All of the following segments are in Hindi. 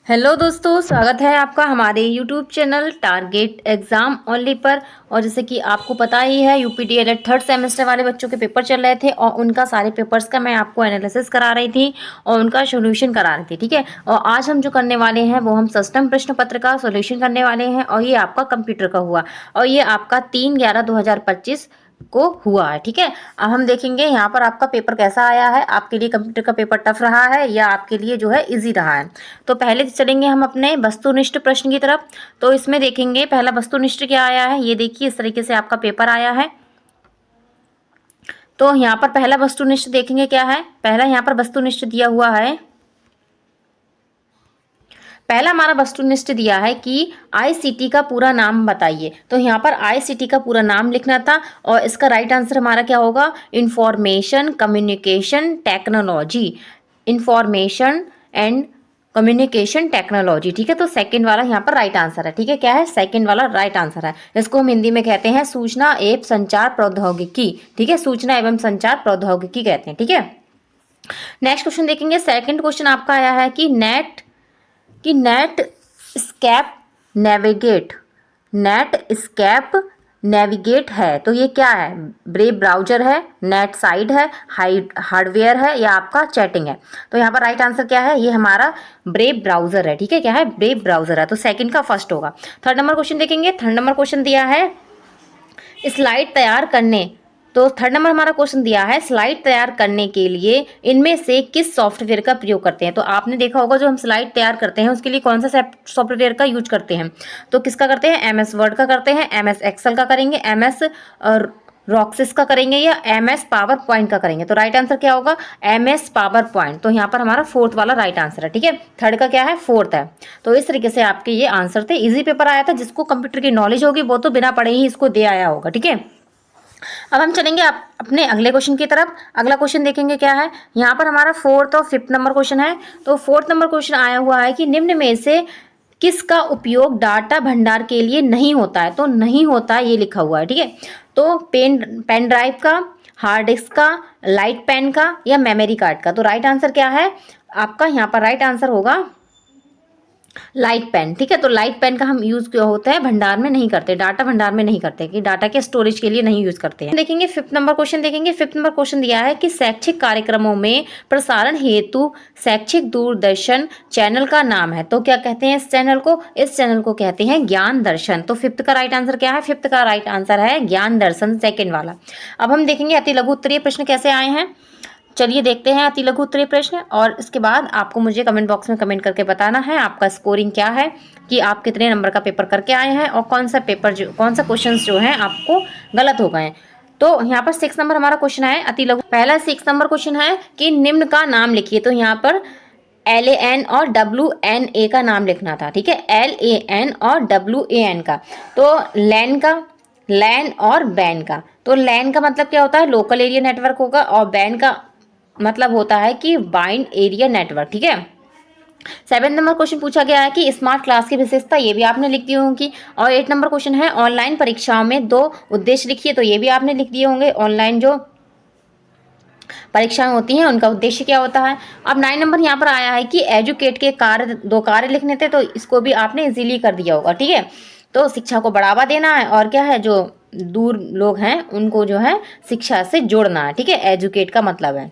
हेलो दोस्तों, स्वागत है आपका हमारे YouTube channel target exam only पर। और जैसे कि आपको पता ही है, यूपीडीएलएड थर्ड सेमेस्टर वाले बच्चों के पेपर चल रहे थे और उनका सारे पेपर्स का मैं आपको एनालिसिस करा रही थी और उनका सॉल्यूशन करा रही थी। ठीक है, और आज हम जो करने वाले हैं वो हम सष्टम प्रश्न पत्र का सॉल्यूशन करने वाले हैं और ये आपका कंप्यूटर का हुआ और ये आपका 3/11/2025 को हुआ है। ठीक है, अब हम देखेंगे यहाँ पर आपका पेपर कैसा आया है। आपके लिए कंप्यूटर का पेपर टफ रहा है या आपके लिए जो है इजी रहा है। तो पहले चलेंगे हम अपने वस्तुनिष्ठ प्रश्न की तरफ। तो इसमें देखेंगे पहला वस्तुनिष्ठ क्या आया है। ये देखिए, इस तरीके से आपका पेपर आया है। तो यहाँ पर पहला वस्तुनिष्ठ देखेंगे क्या है। पहला यहाँ पर वस्तुनिष्ठ दिया हुआ है। पहला हमारा वस्तुनिष्ठ दिया है कि आईसीटी का पूरा नाम बताइए। तो यहाँ पर आईसीटी का पूरा नाम लिखना था और इसका राइट आंसर हमारा क्या होगा, information communication technology. Information and communication technology. ठीक है, तो सेकंड वाला यहाँ पर राइट आंसर है। ठीक है, क्या है, सेकंड वाला राइट आंसर है। इसको हम हिंदी में कहते हैं सूचना एवं संचार प्रौद्योगिकी। ठीक है, सूचना एवं संचार प्रौद्योगिकी कहते हैं। ठीक है, नेक्स्ट क्वेश्चन देखेंगे। सेकंड क्वेश्चन आपका आया है कि Netscape Navigator. Netscape Navigator है तो ये क्या है, ब्रेव ब्राउजर है, नेट साइड है, हार्डवेयर है या आपका चैटिंग है। तो यहाँ पर राइट आंसर क्या है, ये हमारा ब्रेव ब्राउजर है। ठीक है, क्या है, ब्रेव ब्राउजर है। तो सेकंड का फर्स्ट होगा। थर्ड नंबर क्वेश्चन देखेंगे। थर्ड नंबर क्वेश्चन दिया है स्लाइड तैयार करने। तो थर्ड नंबर हमारा क्वेश्चन दिया है स्लाइड तैयार करने के लिए इनमें से किस सॉफ्टवेयर का प्रयोग करते हैं। तो आपने देखा होगा जो हम स्लाइड तैयार करते हैं उसके लिए कौन सा सॉफ्टवेयर का यूज करते हैं। तो किसका करते हैं, एमएस वर्ड का करते हैं, एमएस एक्सेल का करेंगे, एमएस रॉक्सिस का करेंगे या एमएस पावर पॉइंट का करेंगे। तो राइट आंसर क्या होगा, एमएस पावर पॉइंट। तो यहाँ पर हमारा फोर्थ वाला राइट आंसर है। ठीक है, थर्ड का क्या है, फोर्थ है। तो इस तरीके से आपके ये आंसर थे। इजी पेपर आया था, जिसको कंप्यूटर की नॉलेज होगी वो तो बिना पढ़े ही इसको दे आया होगा। ठीक है, अब हम चलेंगे अपने अगले क्वेश्चन की तरफ। अगला क्वेश्चन देखेंगे क्या है। यहाँ पर हमारा फोर्थ और फिफ्थ नंबर क्वेश्चन है। तो फोर्थ नंबर क्वेश्चन आया हुआ है कि निम्न में से किसका उपयोग डाटा भंडार के लिए नहीं होता है। तो नहीं होता है ये लिखा हुआ है। ठीक है, तो पेन ड्राइव का, हार्ड डिस्क का, लाइट पेन का या मेमोरी कार्ड का। तो राइट आंसर क्या है आपका, यहाँ पर राइट आंसर होगा लाइट पेन। ठीक है, तो लाइट पेन का हम यूज क्यों होता है, भंडार में नहीं करते, डाटा भंडार में नहीं करते, कि डाटा के स्टोरेज के लिए नहीं यूज करते हैं। देखेंगे फिफ्थ नंबर क्वेश्चन देखेंगे। फिफ्थ नंबर क्वेश्चन दिया है कि शैक्षिक कार्यक्रमों में प्रसारण हेतु शैक्षिक दूरदर्शन चैनल का नाम है। तो क्या कहते हैं इस चैनल को, इस चैनल को कहते हैं ज्ञान दर्शन। तो फिफ्थ का राइट आंसर क्या है, फिफ्थ का राइट आंसर है ज्ञान दर्शन, सेकेंड वाला। अब हम देखेंगे अति लघु उत्तरीय प्रश्न कैसे आए हैं। चलिए देखते हैं अति लघु उत्तरीय प्रश्न और इसके बाद आपको मुझे कमेंट बॉक्स में कमेंट करके बताना है आपका स्कोरिंग क्या है, कि आप कितने नंबर का पेपर करके आए हैं और कौन सा क्वेश्चंस जो हैं आपको गलत हो गए हैं। तो यहाँ पर 6 नंबर हमारा क्वेश्चन है अति लघु। पहला 6 नंबर क्वेश्चन है कि निम्न का नाम लिखिए। तो यहाँ पर LAN और WNA का नाम लिखना था। ठीक है, LAN और WAN का। तो लैन और बैन का। तो लैन का मतलब क्या होता है, लोकल एरिया नेटवर्क होगा और बैन का मतलब होता है कि वाइड एरिया नेटवर्क। ठीक है, 7 नंबर क्वेश्चन पूछा गया है कि स्मार्ट क्लास की विशेषता, ये भी आपने लिख दी होंगी। और 8 नंबर क्वेश्चन है ऑनलाइन परीक्षाओं में 2 उद्देश्य लिखिए। तो ये भी आपने लिख दिए होंगे, ऑनलाइन जो परीक्षाएं होती हैं उनका उद्देश्य क्या होता है। अब 9 नंबर यहाँ पर आया है कि एजुकेट के कार्य 2 कार्य लिखने थे, तो इसको भी आपने इजीली कर दिया होगा। ठीक है, तो शिक्षा को बढ़ावा देना है और क्या है, जो दूर लोग हैं उनको जो है शिक्षा से जोड़ना है। ठीक है, एजुकेट का मतलब है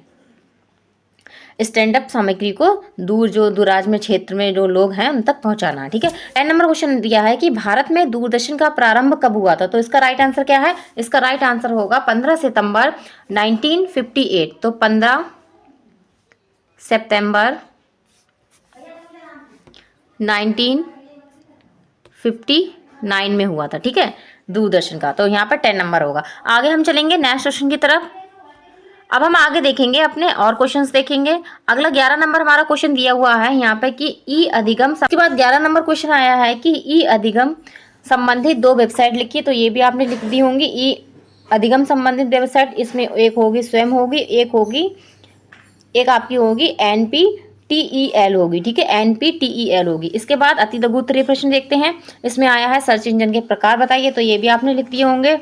स्टैंड अप सामग्री को जो दूराज में क्षेत्र में जो लोग हैं उन तक पहुंचाना। ठीक है, 10 नंबर क्वेश्चन दिया है कि भारत में दूरदर्शन का प्रारंभ कब हुआ था। तो इसका राइट आंसर क्या है, इसका राइट आंसर होगा 15 सितंबर 1958। तो 15 सितंबर 1959 में हुआ था। ठीक है, दूरदर्शन का। तो यहाँ पर 10 नंबर होगा। आगे हम चलेंगे नेक्स्ट क्वेश्चन की तरफ। अब हम आगे देखेंगे अपने और क्वेश्चंस देखेंगे। अगला 11 नंबर हमारा क्वेश्चन दिया हुआ है यहाँ पे कि ई अधिगम। उसके बाद 11 नंबर क्वेश्चन आया है कि ई अधिगम संबंधित 2 वेबसाइट लिखिए। तो ये भी आपने लिख दी होंगी ई अधिगम संबंधित वेबसाइट। इसमें एक होगी स्वयं होगी, एक आपकी होगी NPTEL होगी। ठीक है, NPTEL होगी। इसके बाद अति लघु उत्तरीय प्रश्न देखते हैं। इसमें आया है सर्च इंजन के प्रकार बताइए। तो ये भी आपने लिख दिए होंगे।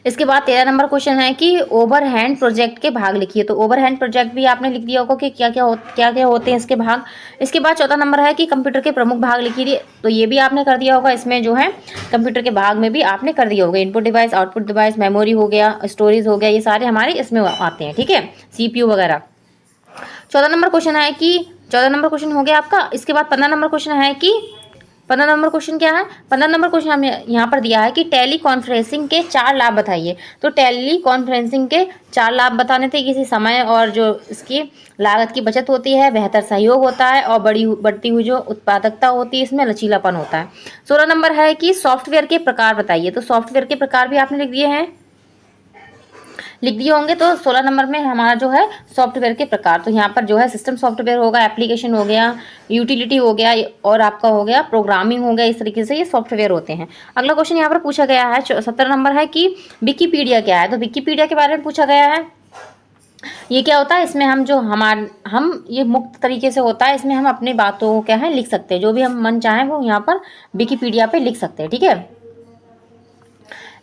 इसके बाद 13 नंबर क्वेश्चन है कि ओवरहैंड प्रोजेक्ट के भाग लिखिए। तो ओवरहैंड प्रोजेक्ट भी आपने लिख दिया होगा कि क्या क्या होते हैं इसके भाग। इसके बाद 14 नंबर है कि कंप्यूटर के प्रमुख भाग लिखिए। तो ये भी आपने कर दिया होगा। इसमें जो है कंप्यूटर के भाग में भी आपने कर दिया होगा। Input device, output device, memory हो गया, स्टोरेज हो गया, ये सारे हमारे इसमें आते हैं। ठीक है, सीपीयू वगैरह। 14 नंबर क्वेश्चन है कि 14 नंबर क्वेश्चन हो गया आपका। इसके बाद 15 नंबर क्वेश्चन है कि 15 नंबर क्वेश्चन क्या है? 15 नंबर क्वेश्चन हमें यहाँ पर दिया है कि टेली कॉन्फ्रेंसिंग के 4 लाभ बताइए। तो टेली कॉन्फ्रेंसिंग के 4 लाभ बताने थे। किसी समय और जो इसकी लागत की बचत होती है, बेहतर सहयोग होता है और बढ़ती हुई जो उत्पादकता होती है, इसमें लचीलापन होता है। 16 नंबर है कि सॉफ्टवेयर के प्रकार बताइए। तो सॉफ्टवेयर के प्रकार भी आपने लिख दिए होंगे। तो 16 नंबर में हमारा जो है सॉफ्टवेयर के प्रकार, तो यहाँ पर जो है सिस्टम सॉफ्टवेयर होगा, एप्लीकेशन हो गया, यूटिलिटी हो गया और आपका हो गया प्रोग्रामिंग हो गया। इस तरीके से ये सॉफ्टवेयर होते हैं। अगला क्वेश्चन यहाँ पर पूछा गया है 17 नंबर है कि विकिपीडिया क्या है। तो विकिपीडिया के बारे में पूछा गया है। ये क्या होता है? इसमें हम जो हम ये मुक्त तरीके से होता है। इसमें हम अपनी बातों को क्या है लिख सकते हैं, जो भी हम मन चाहें वो यहाँ पर विकिपीडिया पे लिख सकते हैं। ठीक है,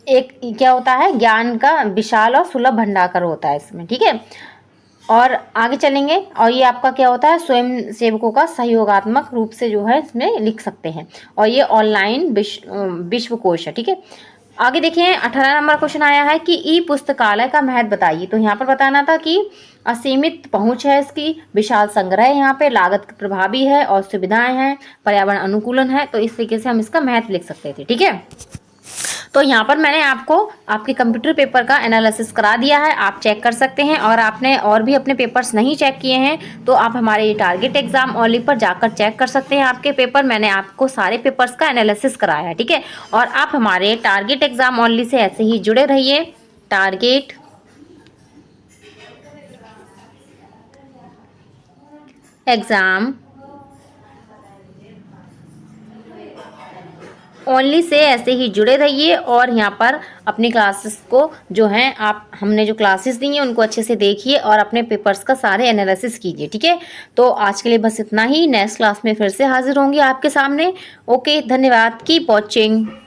एक क्या होता है, ज्ञान का विशाल और सुलभ भंडार होता है इसमें। ठीक है, और आगे चलेंगे। और ये आपका क्या होता है, स्वयं सेवकों का सहयोगात्मक रूप से जो है इसमें लिख सकते हैं। और ये ऑनलाइन विश्वकोश है। ठीक है, आगे देखिए 18 नंबर क्वेश्चन आया है कि ई पुस्तकालय का महत्व बताइए। तो यहाँ पर बताना था कि असीमित पहुंच है इसकी, विशाल संग्रह है, यहाँ पे लागत प्रभावी है और सुविधाएं हैं, पर्यावरण अनुकूलन है। तो इस तरीके से हम इसका महत्व लिख सकते थे। ठीक है, तो यहाँ पर मैंने आपको आपके कंप्यूटर पेपर का एनालिसिस करा दिया है, आप चेक कर सकते हैं। और आपने और भी अपने पेपर्स नहीं चेक किए हैं तो आप हमारे टारगेट एग्जाम ओनली पर जाकर चेक कर सकते हैं आपके पेपर। मैंने आपको सारे पेपर्स का एनालिसिस कराया है। ठीक है, और आप हमारे टारगेट एग्जाम ओनली से ऐसे ही जुड़े रहिए। टारगेट एग्जाम ओनली से ऐसे ही जुड़े रहिए और यहाँ पर अपनी क्लासेस को जो हैं आप हमने जो क्लासेस दी हैं उनको अच्छे से देखिए और अपने पेपर्स का सारे एनालिसिस कीजिए। ठीक है, तो आज के लिए बस इतना ही। नेक्स्ट क्लास में फिर से हाजिर होंगी आपके सामने। ओके, धन्यवाद। Keep watching.